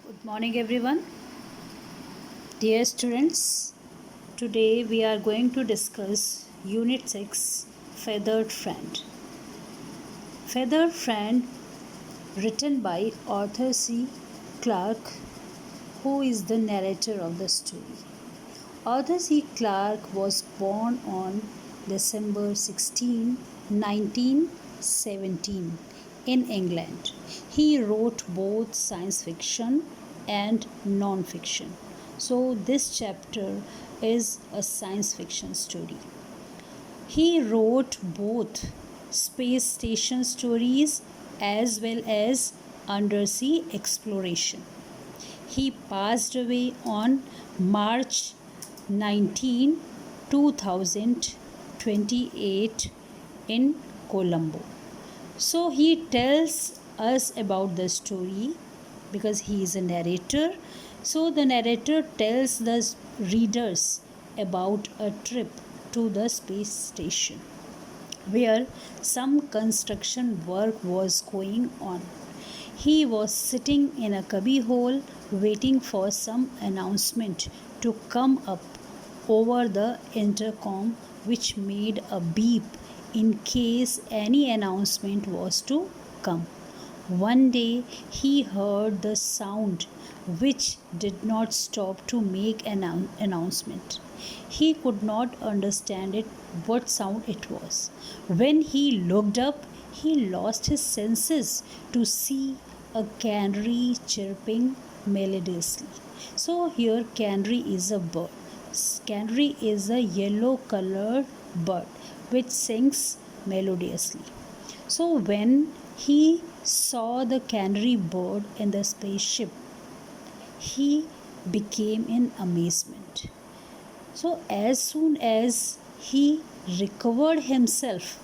Good morning, everyone. Dear students, today we are going to discuss Unit 6 Feathered Friend. Feathered Friend, written by Arthur C. Clarke, who is the narrator of the story. Arthur C. Clarke was born on December 16, 1917, in England. He wrote both science fiction and non fiction. So, this chapter is a science fiction story. He wrote both space station stories as well as undersea exploration. He passed away on March 19, 2028 in Colombo. So he tells us about the story because he is a narrator. So the narrator tells the readers about a trip to the space station where some construction work was going on. He was sitting in a cubbyhole waiting for some announcement to come up over the intercom, which made a beep in case any announcement was to come. One day he heard the sound which did not stop to make an announcement. He could not understand what sound it was. When he looked up, he lost his senses to see a canary chirping melodiously. So here canary is a bird. Canary is a yellow colored bird which sings melodiously. So when he saw the canary bird in the spaceship, he became in amazement. So as soon as he recovered himself,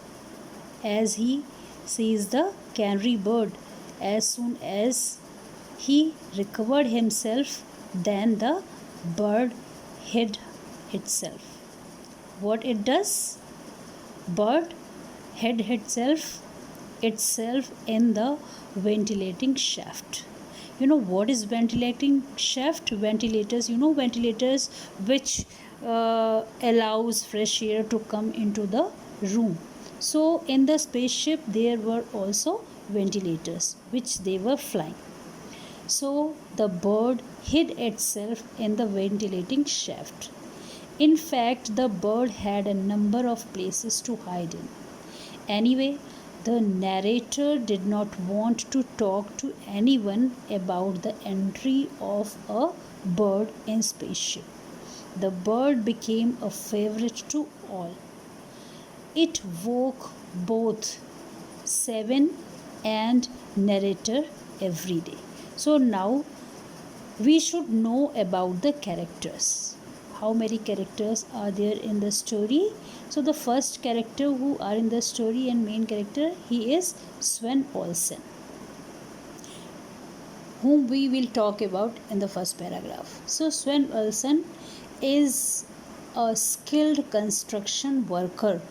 as he sees the canary bird, as soon as he recovered himself, then the bird hid itself. What it does? Bird hid itself in the ventilating shaft. You know what is ventilating shaft? Ventilators which allows fresh air to come into the room. So in the spaceship there were also ventilators which they were flying. So the bird hid itself in the ventilating shaft. In fact, the bird had a number of places to hide in. Anyway, the narrator did not want to talk to anyone about the entry of a bird in spaceship. The bird became a favorite to all. It woke both Seven and narrator every day. So now we should know about the characters. How many characters are there in the story? So the first character who are in the story and main character, he is Sven Olsen, whom we will talk about in the first paragraph. So Sven Olsen is a skilled construction worker,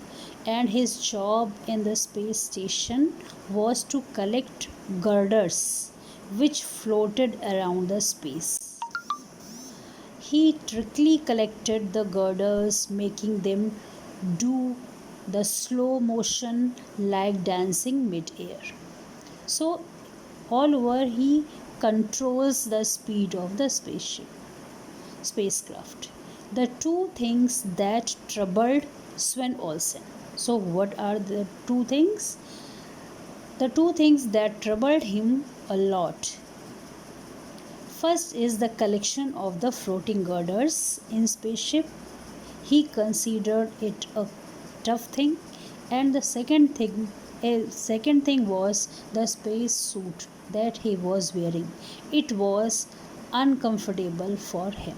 and his job in the space station was to collect girders which floated around the space. He trickily collected the girders, making them do the slow motion like dancing mid-air. So all over he controls the speed of the spacecraft. The two things that troubled Sven Olsen. So what are the two things? The two things that troubled him a lot. First is the collection of the floating girders in spaceship. He considered it a tough thing, and the second thing was the space suit that he was wearing. It was uncomfortable for him.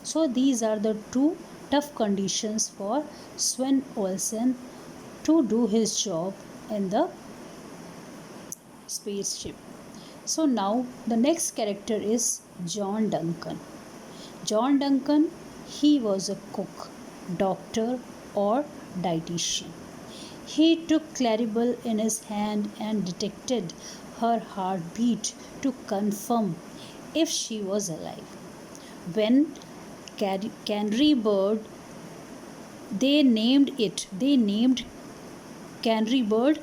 So these are the two tough conditions for Sven Olsen to do his job in the spaceship. So now the next character is John Duncan. John Duncan, he was a cook, doctor or dietitian. He took Claribel in his hand and detected her heartbeat to confirm if she was alive. When canary bird, they named canary bird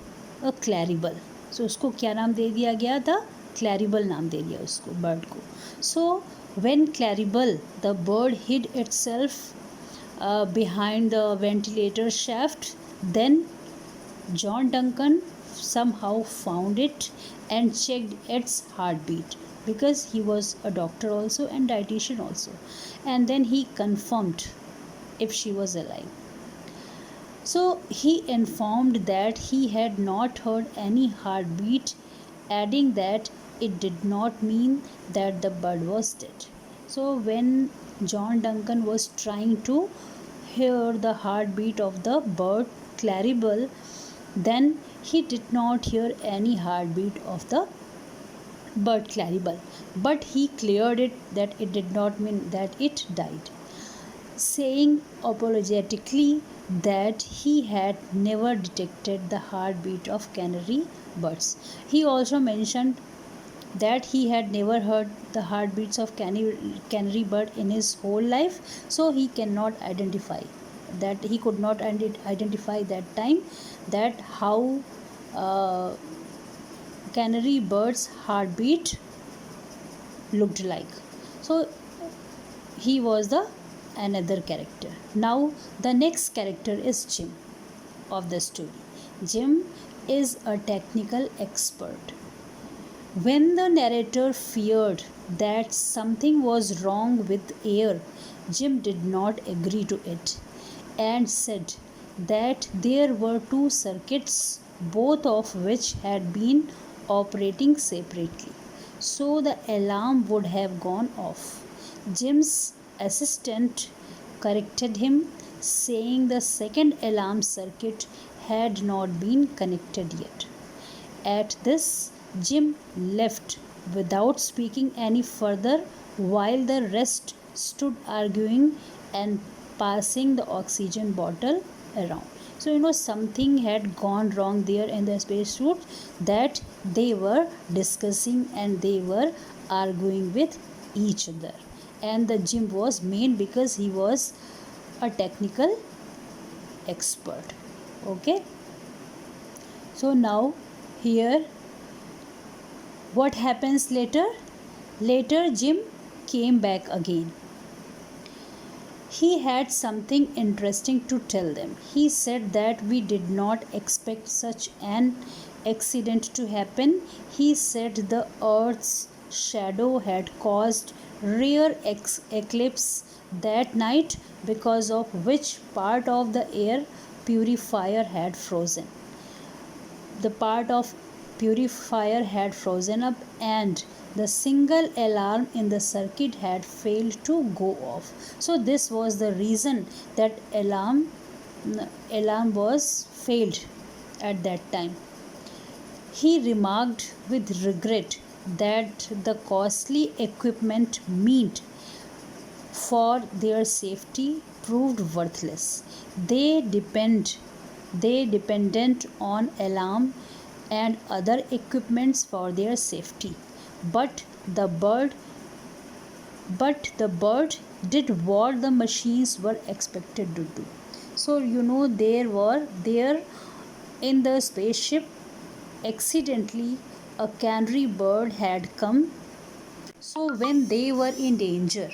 a Claribel. So उसको क्या नाम दे दिया गया था? क्लैरिबल नाम दे दिया उसको, bird को. So when Claribel the bird hid itself behind the ventilator shaft, then John Duncan somehow found it and checked its heartbeat, because he was a doctor also and dietitian also, and then he confirmed if she was alive. So he informed that he had not heard any heartbeat, adding that it did not mean that the bird was dead. So when John Duncan was trying to hear the heartbeat of the bird Claribel, then he did not hear any heartbeat of the bird Claribel, but he cleared it that it did not mean that it died, saying apologetically that he had never detected the heartbeat of canary birds. He also mentioned that he had never heard the heartbeats of canary bird in his whole life, so he cannot identify that. He could not identify that time that how canary bird's heartbeat looked like. So he was the another character. Now the next character is Jim of the story. Jim is a technical expert. When the narrator feared that something was wrong with air, Jim did not agree to it and said that there were two circuits, both of which had been operating separately, so the alarm would have gone off. Jim's assistant corrected him, saying the second alarm circuit had not been connected yet. At this, Jim left without speaking any further, while the rest stood arguing and passing the oxygen bottle around. So something had gone wrong there in the spacesuit, that they were discussing and they were arguing with each other. And the Jim was main because he was a technical expert. Okay. So now here what happens later? Later Jim came back again. He had something interesting to tell them. He said that we did not expect such an accident to happen. He said the Earth's shadow had caused rare eclipse that night, because of which part of the air purifier had frozen. The part of purifier had frozen up, and the single alarm in the circuit had failed to go off. So this was the reason that alarm was failed at that time. He remarked with regret that the costly equipment meant for their safety proved worthless. They dependent on alarm and other equipments for their safety, but the bird did what the machines were expected to do. So there in the spaceship, accidentally a canary bird had come. So when they were in danger,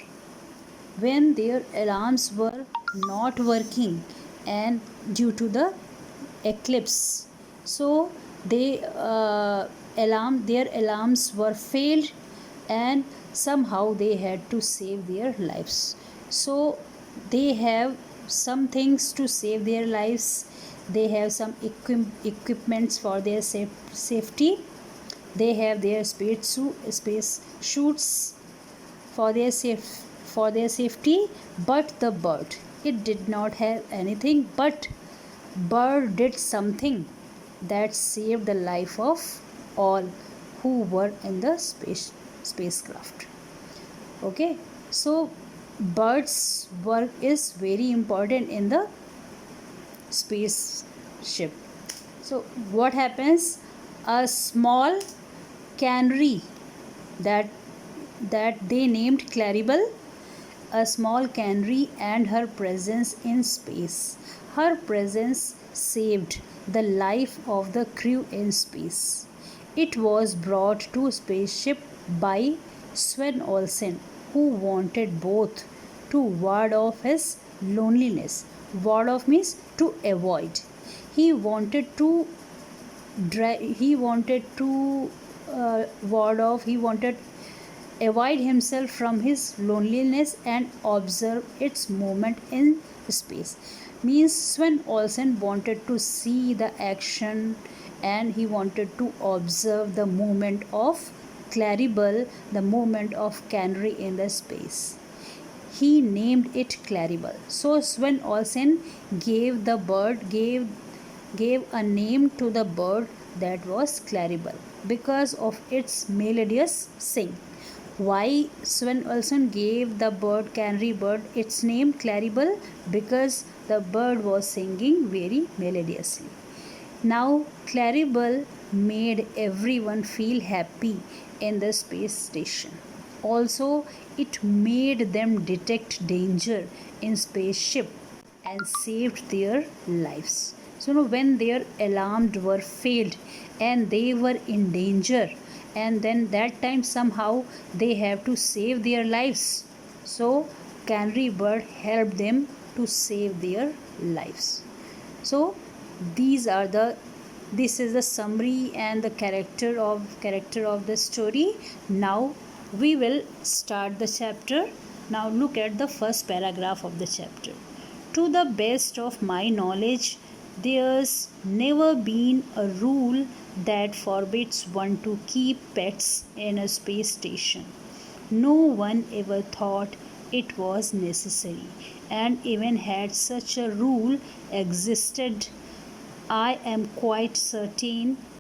when their alarms were not working and due to the eclipse, so their alarms were failed, and somehow they had to save their lives. So they have some things to save their lives. They have some equipments for their safety. They have their space suits for their safety. But the bird, it did not have anything, but bird did something that saved the life of all who were in the spacecraft. Okay, so bird's work is very important in the spaceship. So what happens? A small canary that that they named Claribel, a small canary, and her presence in space. Her presence saved the life of the crew in space. It was brought to spaceship by Sven Olsen, who wanted both to ward off his loneliness. Ward off means to avoid. He wanted to he wanted to ward off. He wanted avoid himself from his loneliness and observe its movement in space. Means Sven Olsen wanted to see the action and he wanted to observe the movement of Claribel, the movement of canary in the space. He named it Claribel. So Sven Olsen gave a name to the bird, that was Claribel, because of its melodious sing. Why Sven Olsen gave the bird, canary bird, its name Claribel? Because the bird was singing very melodiously. Now Claribel made everyone feel happy in the space station. Also, it made them detect danger in spaceship and saved their lives. So when their alarms were failed and they were in danger, and then that time somehow they have to save their lives. So canary bird helped them to save their lives. So these are the this is the summary and the character of the story. Now we will start the chapter. Now look at the first paragraph of the chapter. To the best of my knowledge, there's never been a rule that forbids one to keep pets in a space station. No one ever thought it was necessary, and even had such a rule existed, I am quite certain